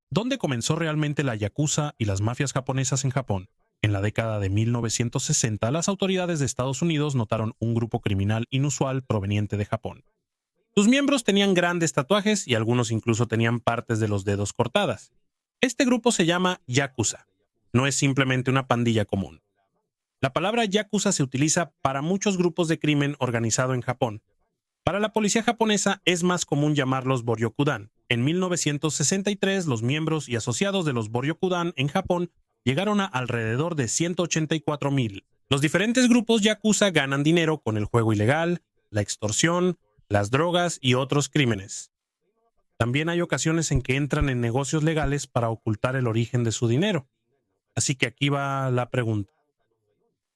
¿Dónde comenzó realmente la yakuza y las mafias japonesas en Japón? En la década de 1960, las autoridades de Estados Unidos notaron un grupo criminal inusual proveniente de Japón. Sus miembros tenían grandes tatuajes y algunos incluso tenían partes de los dedos cortadas. Este grupo se llama yakuza. No es simplemente una pandilla común. La palabra yakuza se utiliza para muchos grupos de crimen organizado en Japón. Para la policía japonesa es más común llamarlos Boryokudan. En 1963, los miembros y asociados de los Boryokudan en Japón llegaron a alrededor de 184,000. Los diferentes grupos yakuza ganan dinero con el juego ilegal, la extorsión, las drogas y otros crímenes. También hay ocasiones en que entran en negocios legales para ocultar el origen de su dinero. Así que aquí va la pregunta.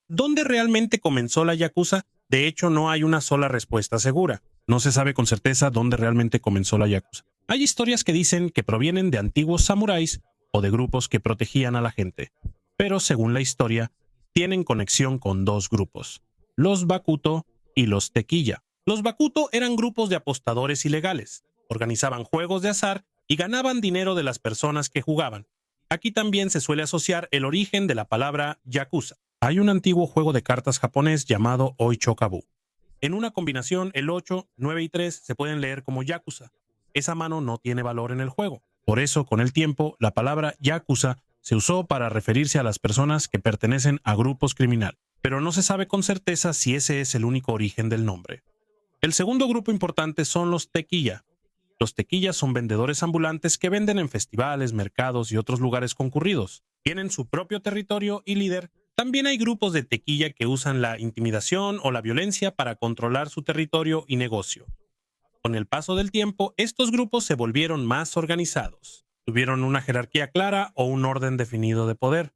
¿Dónde realmente comenzó la yakuza? De hecho, no hay una sola respuesta segura. No se sabe con certeza dónde realmente comenzó la yakuza. Hay historias que dicen que provienen de antiguos samuráis o de grupos que protegían a la gente. Pero según la historia, tienen conexión con dos grupos, los Bakuto y los Tequilla. Los Bakuto eran grupos de apostadores ilegales. Organizaban juegos de azar y ganaban dinero de las personas que jugaban. Aquí también se suele asociar el origen de la palabra yakuza. Hay un antiguo juego de cartas japonés llamado Oichokabu. En una combinación, el 8, 9 y 3 se pueden leer como yakuza. Esa mano no tiene valor en el juego. Por eso, con el tiempo, la palabra yakuza se usó para referirse a las personas que pertenecen a grupos criminales. Pero no se sabe con certeza si ese es el único origen del nombre. El segundo grupo importante son los tequilla. Los tequillas son vendedores ambulantes que venden en festivales, mercados y otros lugares concurridos. Tienen su propio territorio y líder. También hay grupos de tequilla que usan la intimidación o la violencia para controlar su territorio y negocio. Con el paso del tiempo, estos grupos se volvieron más organizados. Tuvieron una jerarquía clara o un orden definido de poder.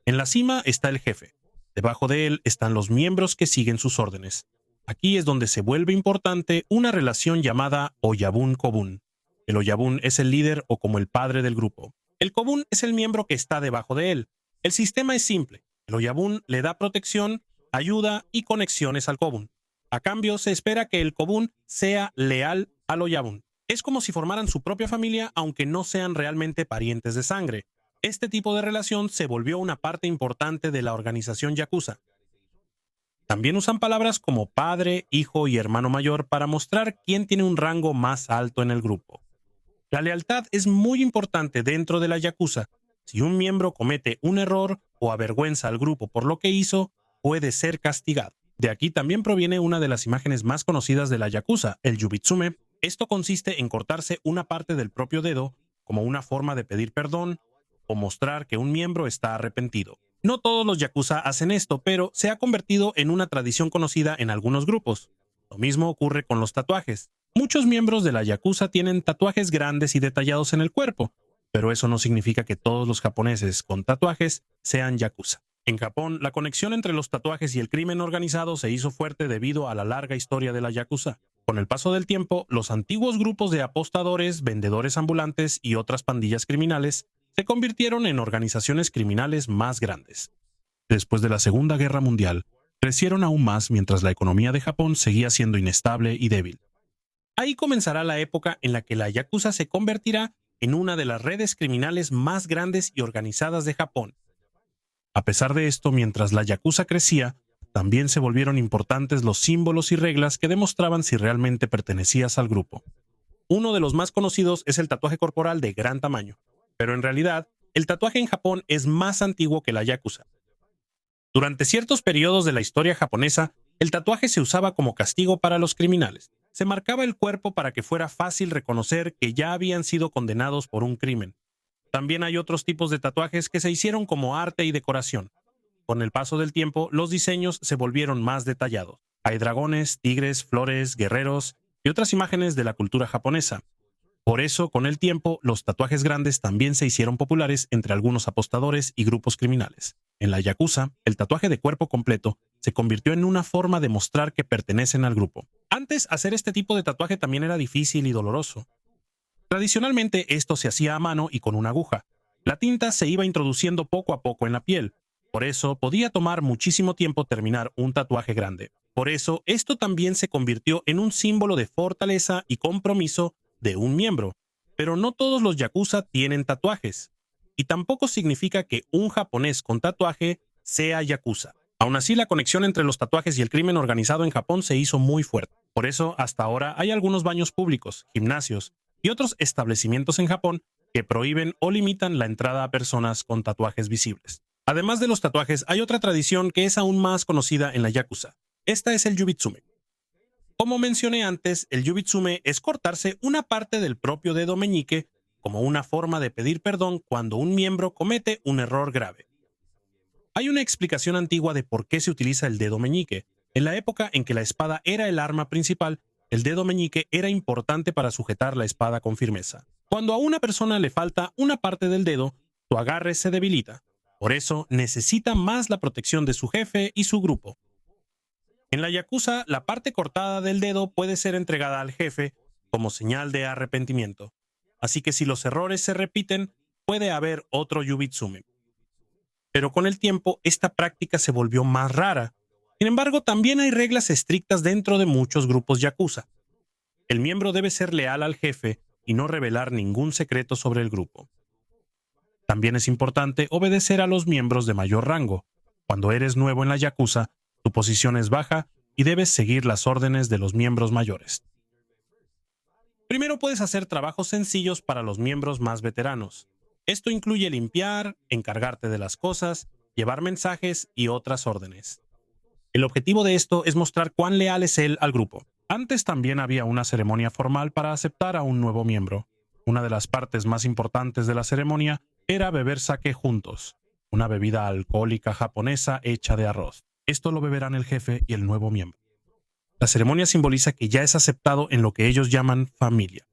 En la cima está el jefe. Debajo de él están los miembros que siguen sus órdenes. Aquí es donde se vuelve importante una relación llamada Oyabun-Kobun. El Oyabun es el líder o como el padre del grupo. El Kobun es el miembro que está debajo de él. El sistema es simple. El Oyabun le da protección, ayuda y conexiones al Kobun. A cambio, se espera que el Kobun sea leal al Oyabun. Es como si formaran su propia familia, aunque no sean realmente parientes de sangre. Este tipo de relación se volvió una parte importante de la organización yakuza. También usan palabras como padre, hijo y hermano mayor para mostrar quién tiene un rango más alto en el grupo. La lealtad es muy importante dentro de la yakuza. Si un miembro comete un error o avergüenza al grupo por lo que hizo, puede ser castigado. De aquí también proviene una de las imágenes más conocidas de la yakuza, el yubitsume. Esto consiste en cortarse una parte del propio dedo como una forma de pedir perdón o mostrar que un miembro está arrepentido. No todos los yakuza hacen esto, pero se ha convertido en una tradición conocida en algunos grupos. Lo mismo ocurre con los tatuajes. Muchos miembros de la yakuza tienen tatuajes grandes y detallados en el cuerpo, pero eso no significa que todos los japoneses con tatuajes sean yakuza. En Japón, la conexión entre los tatuajes y el crimen organizado se hizo fuerte debido a la larga historia de la yakuza. Con el paso del tiempo, los antiguos grupos de apostadores, vendedores ambulantes y otras pandillas criminales se convirtieron en organizaciones criminales más grandes. Después de la Segunda Guerra Mundial, crecieron aún más mientras la economía de Japón seguía siendo inestable y débil. Ahí comenzará la época en la que la yakuza se convertirá en una de las redes criminales más grandes y organizadas de Japón. A pesar de esto, mientras la yakuza crecía, también se volvieron importantes los símbolos y reglas que demostraban si realmente pertenecías al grupo. Uno de los más conocidos es el tatuaje corporal de gran tamaño, pero en realidad, el tatuaje en Japón es más antiguo que la yakuza. Durante ciertos periodos de la historia japonesa, el tatuaje se usaba como castigo para los criminales. Se marcaba el cuerpo para que fuera fácil reconocer que ya habían sido condenados por un crimen. También hay otros tipos de tatuajes que se hicieron como arte y decoración. Con el paso del tiempo, los diseños se volvieron más detallados. Hay dragones, tigres, flores, guerreros y otras imágenes de la cultura japonesa. Por eso, con el tiempo, los tatuajes grandes también se hicieron populares entre algunos apostadores y grupos criminales. En la yakuza, el tatuaje de cuerpo completo se convirtió en una forma de mostrar que pertenecen al grupo. Antes, hacer este tipo de tatuaje también era difícil y doloroso. Tradicionalmente, esto se hacía a mano y con una aguja. La tinta se iba introduciendo poco a poco en la piel. Por eso, podía tomar muchísimo tiempo terminar un tatuaje grande. Por eso, esto también se convirtió en un símbolo de fortaleza y compromiso de un miembro. Pero no todos los yakuza tienen tatuajes, y tampoco significa que un japonés con tatuaje sea yakuza. Aún así, la conexión entre los tatuajes y el crimen organizado en Japón se hizo muy fuerte. Por eso, hasta ahora hay algunos baños públicos, gimnasios y otros establecimientos en Japón que prohíben o limitan la entrada a personas con tatuajes visibles. Además de los tatuajes, hay otra tradición que es aún más conocida en la yakuza. Esta es el yubitsume. Como mencioné antes, el yubitsume es cortarse una parte del propio dedo meñique como una forma de pedir perdón cuando un miembro comete un error grave. Hay una explicación antigua de por qué se utiliza el dedo meñique. En la época en que la espada era el arma principal, el dedo meñique era importante para sujetar la espada con firmeza. Cuando a una persona le falta una parte del dedo, su agarre se debilita. Por eso necesita más la protección de su jefe y su grupo. En la yakuza, la parte cortada del dedo puede ser entregada al jefe como señal de arrepentimiento. Así que si los errores se repiten, puede haber otro yubitsume. Pero con el tiempo, esta práctica se volvió más rara. Sin embargo, también hay reglas estrictas dentro de muchos grupos yakuza. El miembro debe ser leal al jefe y no revelar ningún secreto sobre el grupo. También es importante obedecer a los miembros de mayor rango. Cuando eres nuevo en la yakuza, tu posición es baja y debes seguir las órdenes de los miembros mayores. Primero puedes hacer trabajos sencillos para los miembros más veteranos. Esto incluye limpiar, encargarte de las cosas, llevar mensajes y otras órdenes. El objetivo de esto es mostrar cuán leal es él al grupo. Antes también había una ceremonia formal para aceptar a un nuevo miembro. Una de las partes más importantes de la ceremonia era beber sake juntos, una bebida alcohólica japonesa hecha de arroz. Esto lo beberán el jefe y el nuevo miembro. La ceremonia simboliza que ya es aceptado en lo que ellos llaman familia.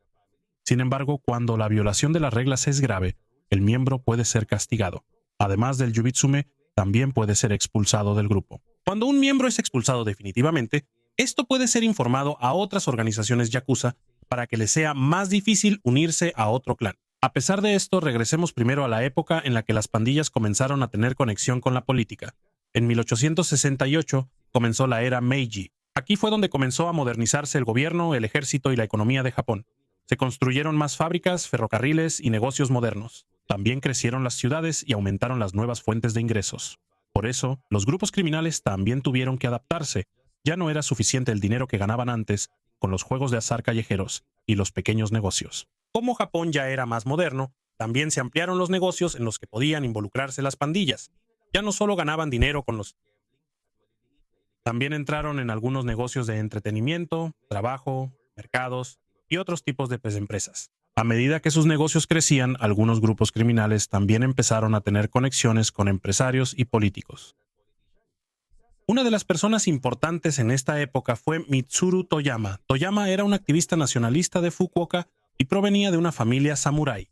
Sin embargo, cuando la violación de las reglas es grave, el miembro puede ser castigado. Además del yubitsume, también puede ser expulsado del grupo. Cuando un miembro es expulsado definitivamente, esto puede ser informado a otras organizaciones yakuza para que les sea más difícil unirse a otro clan. A pesar de esto, regresemos primero a la época en la que las pandillas comenzaron a tener conexión con la política. En 1868 comenzó la era Meiji. Aquí fue donde comenzó a modernizarse el gobierno, el ejército y la economía de Japón. Se construyeron más fábricas, ferrocarriles y negocios modernos. También crecieron las ciudades y aumentaron las nuevas fuentes de ingresos. Por eso, los grupos criminales también tuvieron que adaptarse. Ya no era suficiente el dinero que ganaban antes con los juegos de azar callejeros y los pequeños negocios. Como Japón ya era más moderno, también se ampliaron los negocios en los que podían involucrarse las pandillas. Ya no solo ganaban dinero con los... También entraron en algunos negocios de entretenimiento, trabajo, mercados y otros tipos de empresas. A medida que sus negocios crecían, algunos grupos criminales también empezaron a tener conexiones con empresarios y políticos. Una de las personas importantes en esta época fue Mitsuru Toyama. Toyama era un activista nacionalista de Fukuoka y provenía de una familia samurái.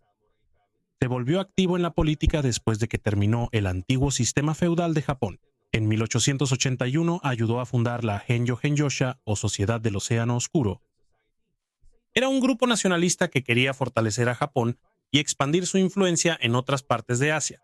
Se volvió activo en la política después de que terminó el antiguo sistema feudal de Japón. En 1881 ayudó a fundar la Henjo Genjosha o Sociedad del Océano Oscuro. Era un grupo nacionalista que quería fortalecer a Japón y expandir su influencia en otras partes de Asia.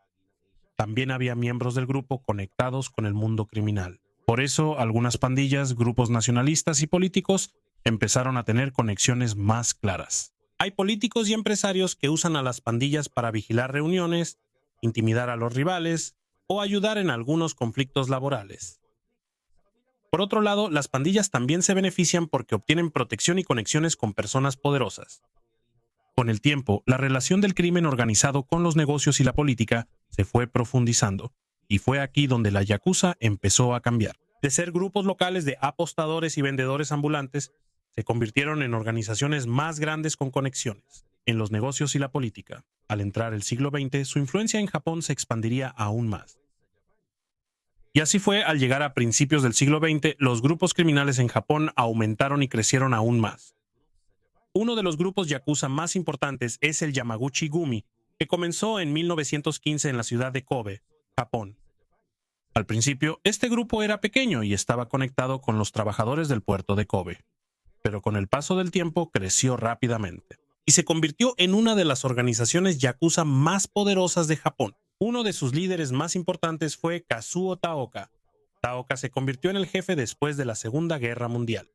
También había miembros del grupo conectados con el mundo criminal. Por eso, algunas pandillas, grupos nacionalistas y políticos empezaron a tener conexiones más claras. Hay políticos y empresarios que usan a las pandillas para vigilar reuniones, intimidar a los rivales o ayudar en algunos conflictos laborales. Por otro lado, las pandillas también se benefician porque obtienen protección y conexiones con personas poderosas. Con el tiempo, la relación del crimen organizado con los negocios y la política se fue profundizando, y fue aquí donde la yakuza empezó a cambiar. De ser grupos locales de apostadores y vendedores ambulantes, se convirtieron en organizaciones más grandes con conexiones en los negocios y la política. Al entrar el siglo XX, su influencia en Japón se expandiría aún más. Y así fue al llegar a principios del siglo XX, los grupos criminales en Japón aumentaron y crecieron aún más. Uno de los grupos yakuza más importantes es el Yamaguchi-gumi, que comenzó en 1915 en la ciudad de Kobe, Japón. Al principio, este grupo era pequeño y estaba conectado con los trabajadores del puerto de Kobe. Pero con el paso del tiempo creció rápidamente y se convirtió en una de las organizaciones yakuza más poderosas de Japón. Uno de sus líderes más importantes fue Kazuo Taoka. Taoka se convirtió en el jefe después de la Segunda Guerra Mundial.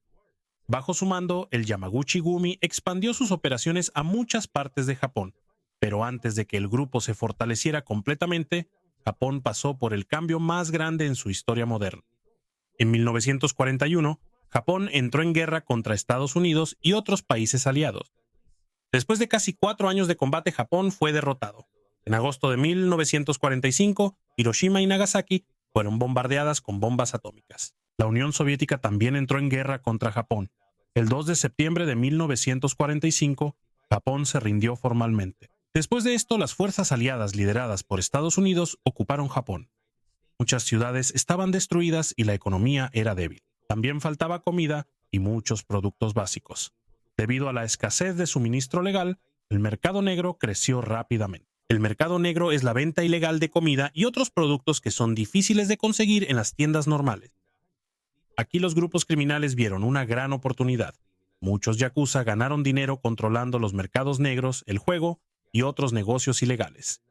Bajo su mando, el Yamaguchi-gumi expandió sus operaciones a muchas partes de Japón, pero antes de que el grupo se fortaleciera completamente, Japón pasó por el cambio más grande en su historia moderna. En 1941, Japón entró en guerra contra Estados Unidos y otros países aliados. Después de casi 4 años de combate, Japón fue derrotado. En agosto de 1945, Hiroshima y Nagasaki fueron bombardeadas con bombas atómicas. La Unión Soviética también entró en guerra contra Japón. El 2 de septiembre de 1945, Japón se rindió formalmente. Después de esto, las fuerzas aliadas lideradas por Estados Unidos ocuparon Japón. Muchas ciudades estaban destruidas y la economía era débil. También faltaba comida y muchos productos básicos. Debido a la escasez de suministro legal, el mercado negro creció rápidamente. El mercado negro es la venta ilegal de comida y otros productos que son difíciles de conseguir en las tiendas normales. Aquí los grupos criminales vieron una gran oportunidad. Muchos yakuza ganaron dinero controlando los mercados negros, el juego y otros negocios ilegales.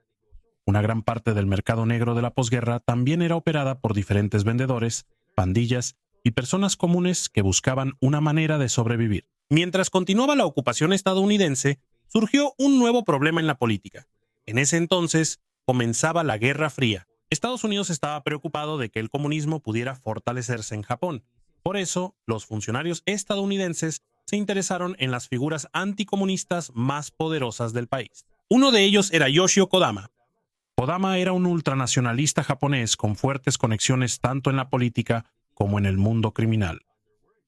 Una gran parte del mercado negro de la posguerra también era operada por diferentes vendedores, pandillas y personas comunes que buscaban una manera de sobrevivir. Mientras continuaba la ocupación estadounidense, surgió un nuevo problema en la política. En ese entonces comenzaba la Guerra Fría. Estados Unidos estaba preocupado de que el comunismo pudiera fortalecerse en Japón. Por eso, los funcionarios estadounidenses se interesaron en las figuras anticomunistas más poderosas del país. Uno de ellos era Yoshio Kodama. Kodama era un ultranacionalista japonés con fuertes conexiones tanto en la política como en el mundo criminal.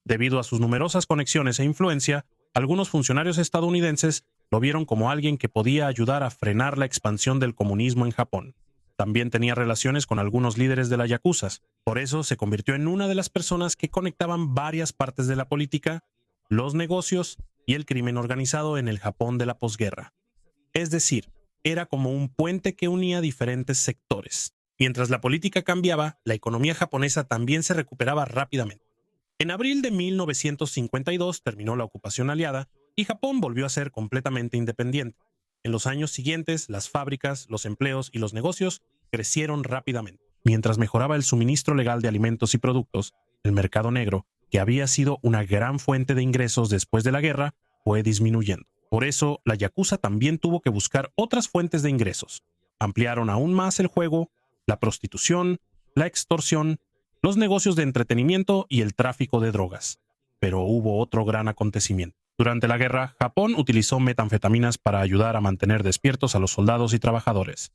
Debido a sus numerosas conexiones e influencia, algunos funcionarios estadounidenses lo vieron como alguien que podía ayudar a frenar la expansión del comunismo en Japón. También tenía relaciones con algunos líderes de la yakuza. Por eso se convirtió en una de las personas que conectaban varias partes de la política, los negocios y el crimen organizado en el Japón de la posguerra. Es decir, era como un puente que unía diferentes sectores. Mientras la política cambiaba, la economía japonesa también se recuperaba rápidamente. En abril de 1952 terminó la ocupación aliada y Japón volvió a ser completamente independiente. En los años siguientes, las fábricas, los empleos y los negocios crecieron rápidamente. Mientras mejoraba el suministro legal de alimentos y productos, el mercado negro, que había sido una gran fuente de ingresos después de la guerra, fue disminuyendo. Por eso, la yakuza también tuvo que buscar otras fuentes de ingresos. Ampliaron aún más el juego, la prostitución, la extorsión, los negocios de entretenimiento y el tráfico de drogas. Pero hubo otro gran acontecimiento. Durante la guerra, Japón utilizó metanfetaminas para ayudar a mantener despiertos a los soldados y trabajadores.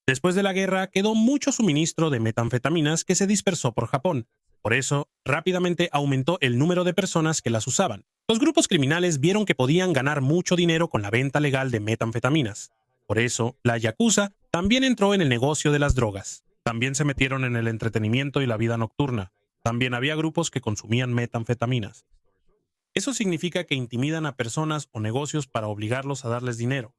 Después de la guerra, quedó mucho suministro de metanfetaminas que se dispersó por Japón. Por eso, rápidamente aumentó el número de personas que las usaban. Los grupos criminales vieron que podían ganar mucho dinero con la venta legal de metanfetaminas. Por eso, la yakuza también entró en el negocio de las drogas. También se metieron en el entretenimiento y la vida nocturna. También había grupos que consumían metanfetaminas. Eso significa que intimidan a personas o negocios para obligarlos a darles dinero.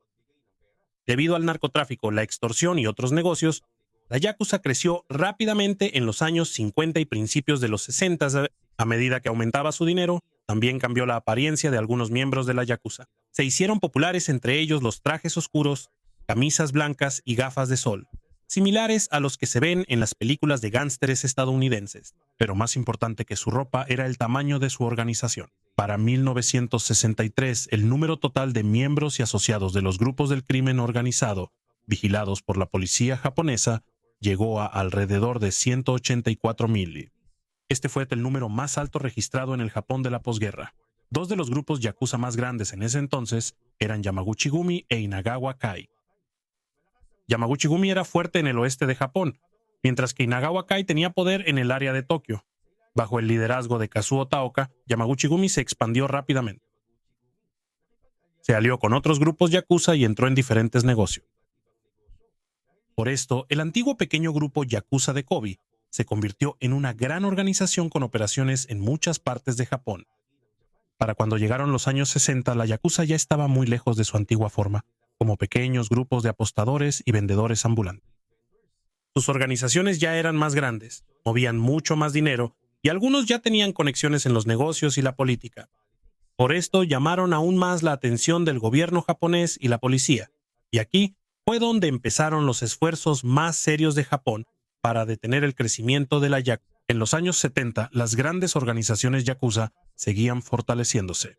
Debido al narcotráfico, la extorsión y otros negocios, la yakuza creció rápidamente en los años 50 y principios de los 60. A medida que aumentaba su dinero, también cambió la apariencia de algunos miembros de la yakuza. Se hicieron populares entre ellos los trajes oscuros, camisas blancas y gafas de sol, similares a los que se ven en las películas de gángsteres estadounidenses. Pero más importante que su ropa era el tamaño de su organización. Para 1963, el número total de miembros y asociados de los grupos del crimen organizado, vigilados por la policía japonesa, llegó a alrededor de 184,000. Este fue el número más alto registrado en el Japón de la posguerra. Dos de los grupos yakuza más grandes en ese entonces eran Yamaguchi-gumi e Inagawa-kai. Yamaguchi-gumi era fuerte en el oeste de Japón, mientras que Inagawa-kai tenía poder en el área de Tokio. Bajo el liderazgo de Kazuo Taoka, Yamaguchi-gumi se expandió rápidamente. Se alió con otros grupos yakuza y entró en diferentes negocios. Por esto, el antiguo pequeño grupo yakuza de Kobe se convirtió en una gran organización con operaciones en muchas partes de Japón. Para cuando llegaron los años 60, la yakuza ya estaba muy lejos de su antigua forma, como pequeños grupos de apostadores y vendedores ambulantes. Sus organizaciones ya eran más grandes, movían mucho más dinero y algunos ya tenían conexiones en los negocios y la política. Por esto llamaron aún más la atención del gobierno japonés y la policía, y aquí fue donde empezaron los esfuerzos más serios de Japón para detener el crecimiento de la yakuza. En los años 70, las grandes organizaciones yakuza seguían fortaleciéndose.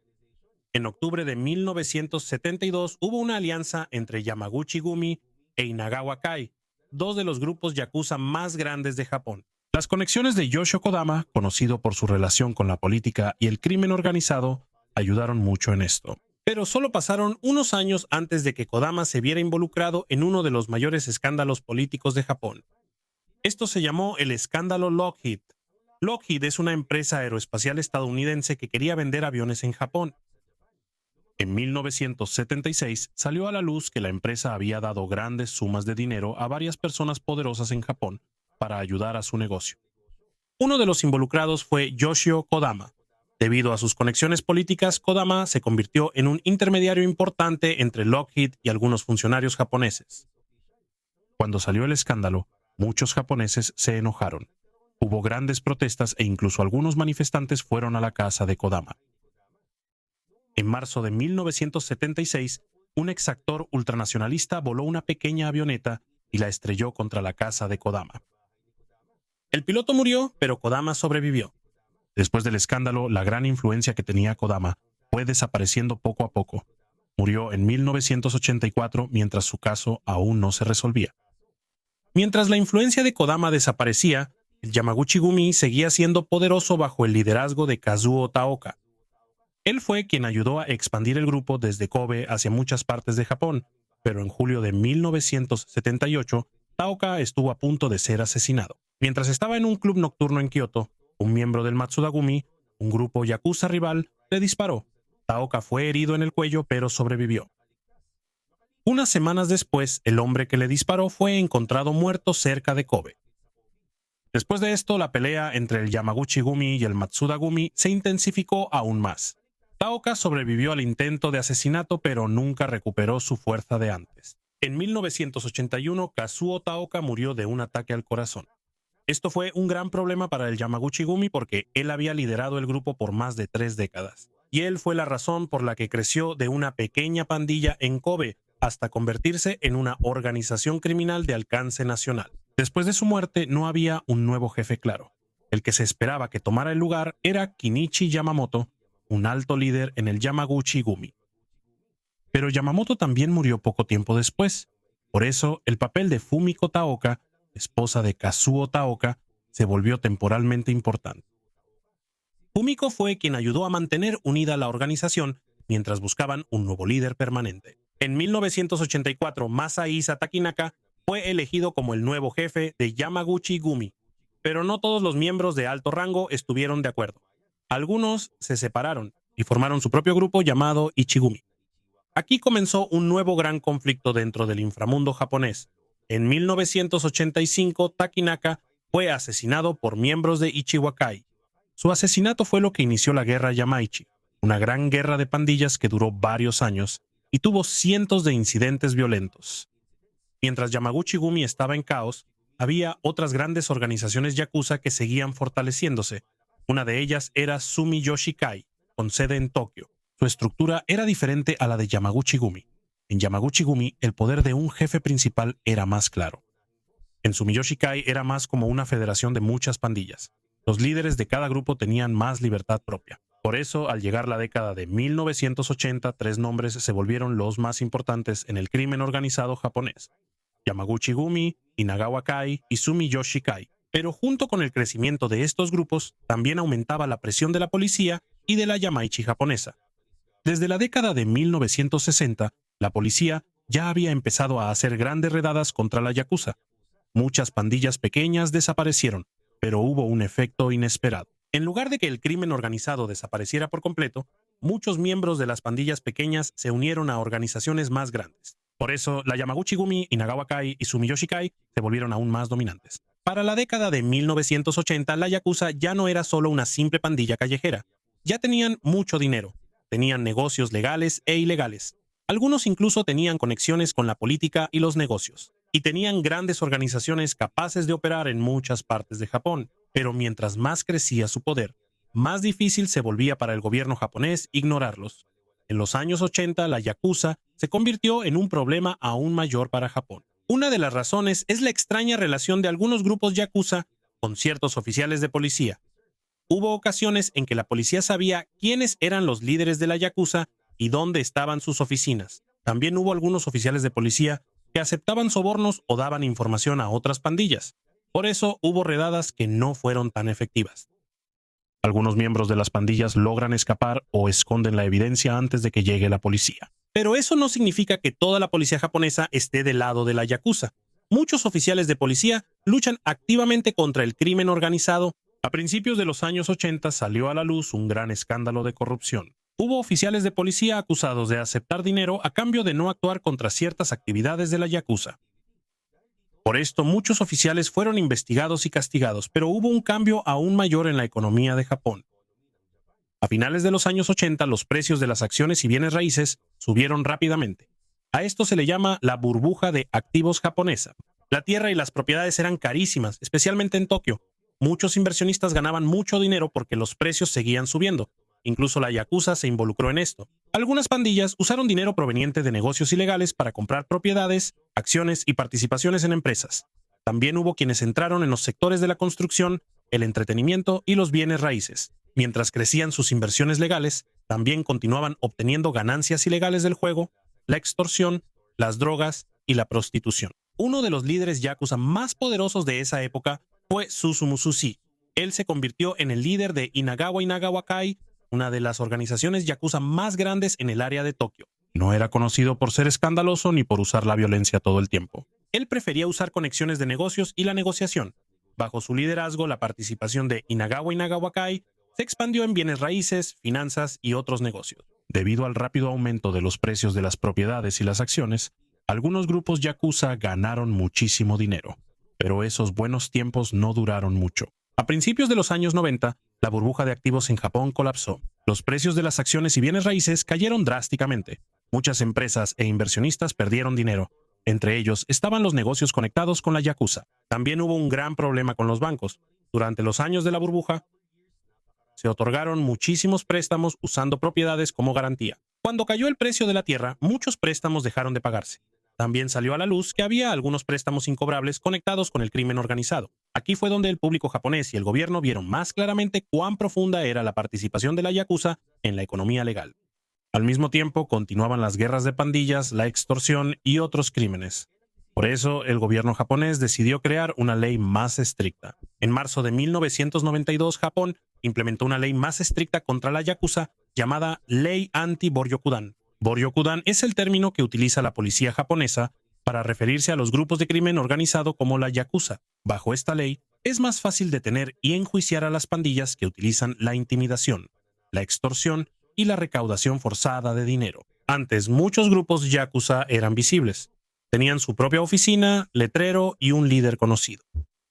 En octubre de 1972 hubo una alianza entre Yamaguchi-gumi e Inagawa-kai, dos de los grupos yakuza más grandes de Japón. Las conexiones de Yoshio Kodama, conocido por su relación con la política y el crimen organizado, ayudaron mucho en esto. Pero solo pasaron unos años antes de que Kodama se viera involucrado en uno de los mayores escándalos políticos de Japón. Esto se llamó el escándalo Lockheed. Lockheed es una empresa aeroespacial estadounidense que quería vender aviones en Japón. En 1976 salió a la luz que la empresa había dado grandes sumas de dinero a varias personas poderosas en Japón para ayudar a su negocio. Uno de los involucrados fue Yoshio Kodama. Debido a sus conexiones políticas, Kodama se convirtió en un intermediario importante entre Lockheed y algunos funcionarios japoneses. Cuando salió el escándalo, muchos japoneses se enojaron. Hubo grandes protestas e incluso algunos manifestantes fueron a la casa de Kodama. En marzo de 1976, un exactor ultranacionalista voló una pequeña avioneta y la estrelló contra la casa de Kodama. El piloto murió, pero Kodama sobrevivió. Después del escándalo, la gran influencia que tenía Kodama fue desapareciendo poco a poco. Murió en 1984 mientras su caso aún no se resolvía. Mientras la influencia de Kodama desaparecía, el Yamaguchi-gumi seguía siendo poderoso bajo el liderazgo de Kazuo Taoka. Él fue quien ayudó a expandir el grupo desde Kobe hacia muchas partes de Japón, pero en julio de 1978, Taoka estuvo a punto de ser asesinado. Mientras estaba en un club nocturno en Kioto, un miembro del Matsudagumi, un grupo yakuza rival, le disparó. Taoka fue herido en el cuello, pero sobrevivió. Unas semanas después, el hombre que le disparó fue encontrado muerto cerca de Kobe. Después de esto, la pelea entre el Yamaguchi-gumi y el Matsudagumi se intensificó aún más. Taoka sobrevivió al intento de asesinato, pero nunca recuperó su fuerza de antes. En 1981, Kazuo Taoka murió de un ataque al corazón. Esto fue un gran problema para el Yamaguchi-gumi porque él había liderado el grupo por más de 3 décadas. Y él fue la razón por la que creció de una pequeña pandilla en Kobe hasta convertirse en una organización criminal de alcance nacional. Después de su muerte no había un nuevo jefe claro. El que se esperaba que tomara el lugar era Kinichi Yamamoto, un alto líder en el Yamaguchi-gumi. Pero Yamamoto también murió poco tiempo después. Por eso, el papel de Fumiko Taoka, esposa de Kazuo Taoka, se volvió temporalmente importante. Fumiko fue quien ayudó a mantener unida la organización mientras buscaban un nuevo líder permanente. En 1984, Masahisa Takinaka fue elegido como el nuevo jefe de Yamaguchi-gumi, pero no todos los miembros de alto rango estuvieron de acuerdo. Algunos se separaron y formaron su propio grupo llamado Ichigumi. Aquí comenzó un nuevo gran conflicto dentro del inframundo japonés. En 1985, Takinaka fue asesinado por miembros de Ichiwakai. Su asesinato fue lo que inició la guerra Yamaichi, una gran guerra de pandillas que duró varios años y tuvo cientos de incidentes violentos. Mientras Yamaguchi-gumi estaba en caos, había otras grandes organizaciones yakuza que seguían fortaleciéndose. Una de ellas era Sumiyoshi Kai, con sede en Tokio. Su estructura era diferente a la de Yamaguchi-gumi. En Yamaguchi-gumi, el poder de un jefe principal era más claro. En Sumiyoshi Kai era más como una federación de muchas pandillas. Los líderes de cada grupo tenían más libertad propia. Por eso, al llegar la década de 1980, 3 nombres se volvieron los más importantes en el crimen organizado japonés: Yamaguchi-gumi, Inagawa Kai y Sumiyoshi Kai. Pero junto con el crecimiento de estos grupos, también aumentaba la presión de la policía y de la Yamaichi japonesa. Desde la década de 1960, la policía ya había empezado a hacer grandes redadas contra la yakuza. Muchas pandillas pequeñas desaparecieron, pero hubo un efecto inesperado. En lugar de que el crimen organizado desapareciera por completo, muchos miembros de las pandillas pequeñas se unieron a organizaciones más grandes. Por eso, la Yamaguchi-gumi, Inagawa Kai y Sumiyoshi Kai se volvieron aún más dominantes. Para la década de 1980, la yakuza ya no era solo una simple pandilla callejera. Ya tenían mucho dinero, tenían negocios legales e ilegales. Algunos incluso tenían conexiones con la política y los negocios, y tenían grandes organizaciones capaces de operar en muchas partes de Japón. Pero mientras más crecía su poder, más difícil se volvía para el gobierno japonés ignorarlos. En los años 80, la yakuza se convirtió en un problema aún mayor para Japón. Una de las razones es la extraña relación de algunos grupos yakuza con ciertos oficiales de policía. Hubo ocasiones en que la policía sabía quiénes eran los líderes de la yakuza y dónde estaban sus oficinas. También hubo algunos oficiales de policía que aceptaban sobornos o daban información a otras pandillas. Por eso hubo redadas que no fueron tan efectivas. Algunos miembros de las pandillas logran escapar o esconden la evidencia antes de que llegue la policía. Pero eso no significa que toda la policía japonesa esté del lado de la yakuza. Muchos oficiales de policía luchan activamente contra el crimen organizado. A principios de los años 80 salió a la luz un gran escándalo de corrupción. Hubo oficiales de policía acusados de aceptar dinero a cambio de no actuar contra ciertas actividades de la yakuza. Por esto, muchos oficiales fueron investigados y castigados, pero hubo un cambio aún mayor en la economía de Japón. A finales de los años 80, los precios de las acciones y bienes raíces subieron rápidamente. A esto se le llama la burbuja de activos japonesa. La tierra y las propiedades eran carísimas, especialmente en Tokio. Muchos inversionistas ganaban mucho dinero porque los precios seguían subiendo. Incluso la yakuza se involucró en esto. Algunas pandillas usaron dinero proveniente de negocios ilegales para comprar propiedades, acciones y participaciones en empresas. También hubo quienes entraron en los sectores de la construcción, el entretenimiento y los bienes raíces. Mientras crecían sus inversiones legales, también continuaban obteniendo ganancias ilegales del juego, la extorsión, las drogas y la prostitución. Uno de los líderes yakuza más poderosos de esa época fue Susumu Sushi. Él se convirtió en el líder de Inagawa Inagawa Kai, una de las organizaciones yakuza más grandes en el área de Tokio. No era conocido por ser escandaloso ni por usar la violencia todo el tiempo. Él prefería usar conexiones de negocios y la negociación. Bajo su liderazgo, la participación de Inagawa Inagawa Kai se expandió en bienes raíces, finanzas y otros negocios. Debido al rápido aumento de los precios de las propiedades y las acciones, algunos grupos yakuza ganaron muchísimo dinero. Pero esos buenos tiempos no duraron mucho. A principios de los años 90, la burbuja de activos en Japón colapsó. Los precios de las acciones y bienes raíces cayeron drásticamente. Muchas empresas e inversionistas perdieron dinero. Entre ellos estaban los negocios conectados con la yakuza. También hubo un gran problema con los bancos. Durante los años de la burbuja, se otorgaron muchísimos préstamos usando propiedades como garantía. Cuando cayó el precio de la tierra, muchos préstamos dejaron de pagarse. También salió a la luz que había algunos préstamos incobrables conectados con el crimen organizado. Aquí fue donde el público japonés y el gobierno vieron más claramente cuán profunda era la participación de la yakuza en la economía legal. Al mismo tiempo, continuaban las guerras de pandillas, la extorsión y otros crímenes. Por eso, el gobierno japonés decidió crear una ley más estricta. En marzo de 1992, Japón implementó una ley más estricta contra la yakuza llamada Ley Anti-Boryokudan. Boryokudan es el término que utiliza la policía japonesa para referirse a los grupos de crimen organizado como la yakuza. Bajo esta ley, es más fácil detener y enjuiciar a las pandillas que utilizan la intimidación, la extorsión y la recaudación forzada de dinero. Antes, muchos grupos yakuza eran visibles. Tenían su propia oficina, letrero y un líder conocido.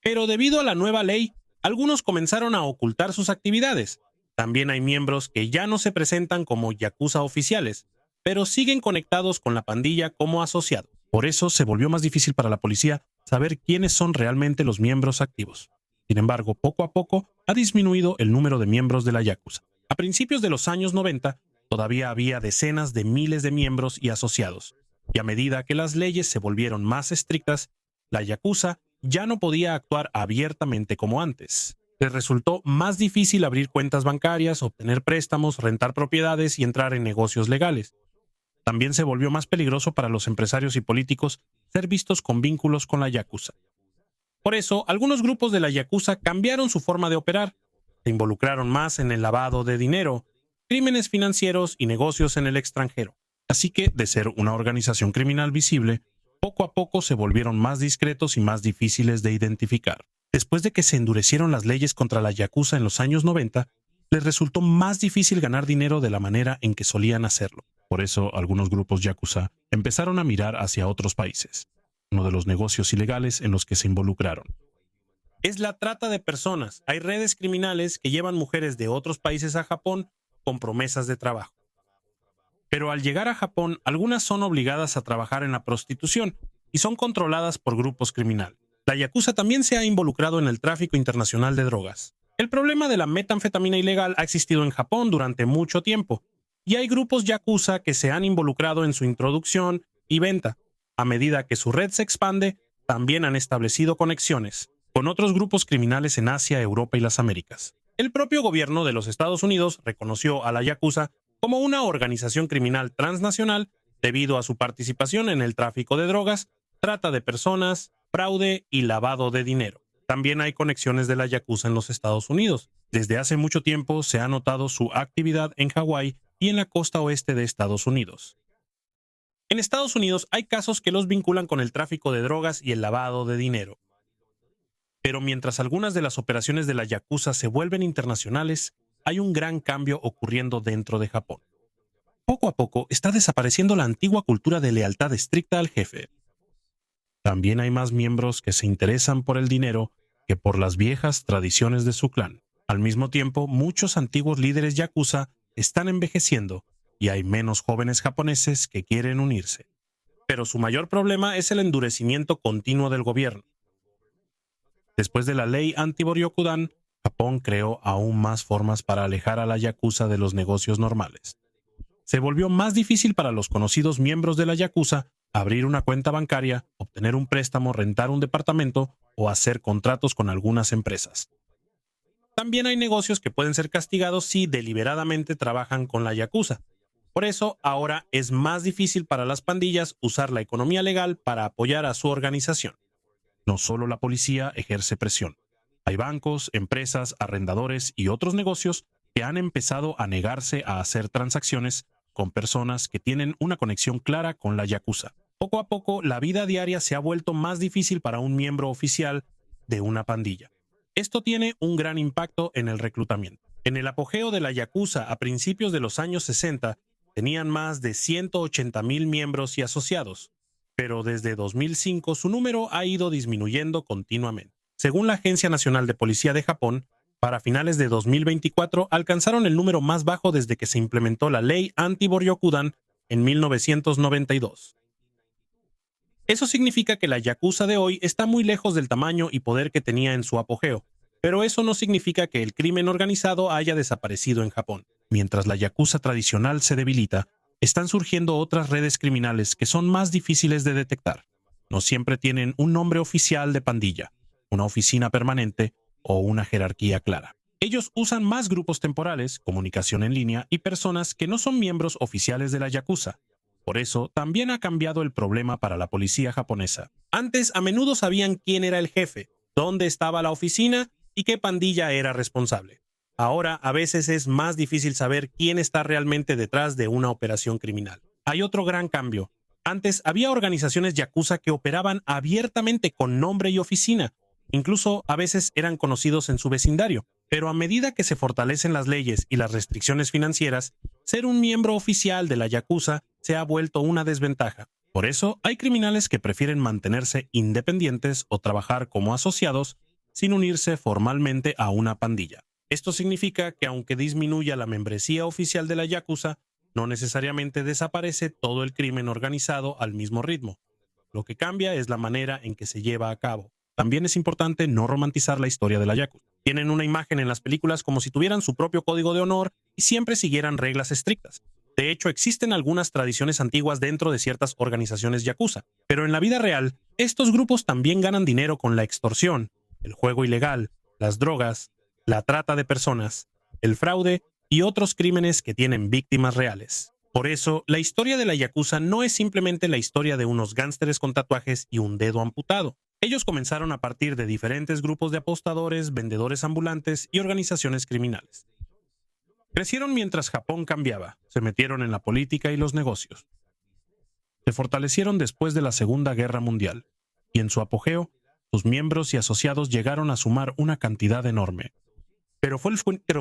Pero debido a la nueva ley, algunos comenzaron a ocultar sus actividades. También hay miembros que ya no se presentan como yakuza oficiales, pero siguen conectados con la pandilla como asociados. Por eso se volvió más difícil para la policía saber quiénes son realmente los miembros activos. Sin embargo, poco a poco ha disminuido el número de miembros de la yakuza. A principios de los años 90, todavía había decenas de miles de miembros y asociados, y a medida que las leyes se volvieron más estrictas, la yakuza ya no podía actuar abiertamente como antes. Les resultó más difícil abrir cuentas bancarias, obtener préstamos, rentar propiedades y entrar en negocios legales. También se volvió más peligroso para los empresarios y políticos ser vistos con vínculos con la yakuza. Por eso, algunos grupos de la yakuza cambiaron su forma de operar. Se involucraron más en el lavado de dinero, crímenes financieros y negocios en el extranjero. Así que, de ser una organización criminal visible, poco a poco se volvieron más discretos y más difíciles de identificar. Después de que se endurecieron las leyes contra la yakuza en los años 90, les resultó más difícil ganar dinero de la manera en que solían hacerlo. Por eso, algunos grupos yakuza empezaron a mirar hacia otros países. Uno de los negocios ilegales en los que se involucraron es la trata de personas. Hay redes criminales que llevan mujeres de otros países a Japón con promesas de trabajo. Pero al llegar a Japón, algunas son obligadas a trabajar en la prostitución y son controladas por grupos criminales. La yakuza también se ha involucrado en el tráfico internacional de drogas. El problema de la metanfetamina ilegal ha existido en Japón durante mucho tiempo, y hay grupos yakuza que se han involucrado en su introducción y venta. A medida que su red se expande, también han establecido conexiones. con otros grupos criminales en Asia, Europa y las Américas. El propio gobierno de los Estados Unidos reconoció a la Yakuza como una organización criminal transnacional debido a su participación en el tráfico de drogas, trata de personas, fraude y lavado de dinero. También hay conexiones de la Yakuza en los Estados Unidos. Desde hace mucho tiempo se ha notado su actividad en Hawái y en la costa oeste de Estados Unidos. En Estados Unidos hay casos que los vinculan con el tráfico de drogas y el lavado de dinero. Pero mientras algunas de las operaciones de la Yakuza se vuelven internacionales, hay un gran cambio ocurriendo dentro de Japón. Poco a poco está desapareciendo la antigua cultura de lealtad estricta al jefe. También hay más miembros que se interesan por el dinero que por las viejas tradiciones de su clan. Al mismo tiempo, muchos antiguos líderes Yakuza están envejeciendo y hay menos jóvenes japoneses que quieren unirse. Pero su mayor problema es el endurecimiento continuo del gobierno. Después de la ley anti-Boryokudan, Japón creó aún más formas para alejar a la Yakuza de los negocios normales. Se volvió más difícil para los conocidos miembros de la Yakuza abrir una cuenta bancaria, obtener un préstamo, rentar un departamento o hacer contratos con algunas empresas. También hay negocios que pueden ser castigados si deliberadamente trabajan con la Yakuza. Por eso, ahora es más difícil para las pandillas usar la economía legal para apoyar a su organización. No solo la policía ejerce presión. Hay bancos, empresas, arrendadores y otros negocios que han empezado a negarse a hacer transacciones con personas que tienen una conexión clara con la Yakuza. Poco a poco, la vida diaria se ha vuelto más difícil para un miembro oficial de una pandilla. Esto tiene un gran impacto en el reclutamiento. En el apogeo de la Yakuza a principios de los años 60, tenían más de 180,000 miembros y asociados, pero desde 2005 su número ha ido disminuyendo continuamente. Según la Agencia Nacional de Policía de Japón, para finales de 2024 alcanzaron el número más bajo desde que se implementó la ley anti-Boryokudan en 1992. Eso significa que la Yakuza de hoy está muy lejos del tamaño y poder que tenía en su apogeo, pero eso no significa que el crimen organizado haya desaparecido en Japón. Mientras la Yakuza tradicional se debilita, están surgiendo otras redes criminales que son más difíciles de detectar. No siempre tienen un nombre oficial de pandilla, una oficina permanente o una jerarquía clara. Ellos usan más grupos temporales, comunicación en línea y personas que no son miembros oficiales de la Yakuza. Por eso, también ha cambiado el problema para la policía japonesa. Antes, a menudo sabían quién era el jefe, dónde estaba la oficina y qué pandilla era responsable. Ahora, a veces es más difícil saber quién está realmente detrás de una operación criminal. Hay otro gran cambio. Antes, había organizaciones Yakuza que operaban abiertamente con nombre y oficina. Incluso, a veces eran conocidos en su vecindario. Pero a medida que se fortalecen las leyes y las restricciones financieras, ser un miembro oficial de la Yakuza se ha vuelto una desventaja. Por eso, hay criminales que prefieren mantenerse independientes o trabajar como asociados sin unirse formalmente a una pandilla. Esto significa que aunque disminuya la membresía oficial de la Yakuza, no necesariamente desaparece todo el crimen organizado al mismo ritmo. Lo que cambia es la manera en que se lleva a cabo. También es importante no romantizar la historia de la Yakuza. Tienen una imagen en las películas como si tuvieran su propio código de honor y siempre siguieran reglas estrictas. De hecho, existen algunas tradiciones antiguas dentro de ciertas organizaciones Yakuza, pero en la vida real, estos grupos también ganan dinero con la extorsión, el juego ilegal, las drogas, la trata de personas, el fraude y otros crímenes que tienen víctimas reales. Por eso, la historia de la Yakuza no es simplemente la historia de unos gánsteres con tatuajes y un dedo amputado. Ellos comenzaron a partir de diferentes grupos de apostadores, vendedores ambulantes y organizaciones criminales. Crecieron mientras Japón cambiaba, se metieron en la política y los negocios. Se fortalecieron después de la Segunda Guerra Mundial, y en su apogeo, sus miembros y asociados llegaron a sumar una cantidad enorme. Pero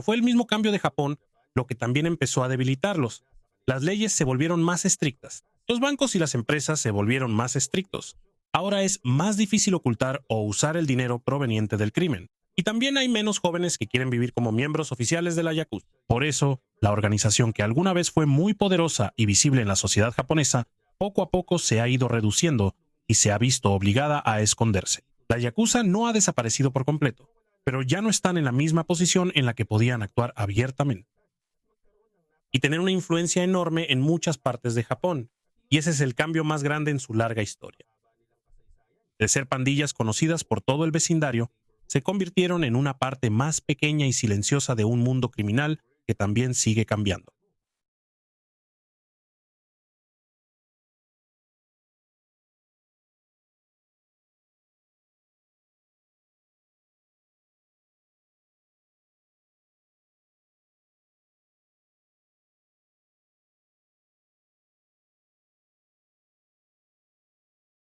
fue el mismo cambio de Japón lo que también empezó a debilitarlos. Las leyes se volvieron más estrictas. Los bancos y las empresas se volvieron más estrictos. Ahora es más difícil ocultar o usar el dinero proveniente del crimen. Y también hay menos jóvenes que quieren vivir como miembros oficiales de la Yakuza. Por eso, la organización que alguna vez fue muy poderosa y visible en la sociedad japonesa, poco a poco se ha ido reduciendo y se ha visto obligada a esconderse. La Yakuza no ha desaparecido por completo, pero ya no están en la misma posición en la que podían actuar abiertamente y tener una influencia enorme en muchas partes de Japón. Y ese es el cambio más grande en su larga historia. De ser pandillas conocidas por todo el vecindario, se convirtieron en una parte más pequeña y silenciosa de un mundo criminal que también sigue cambiando.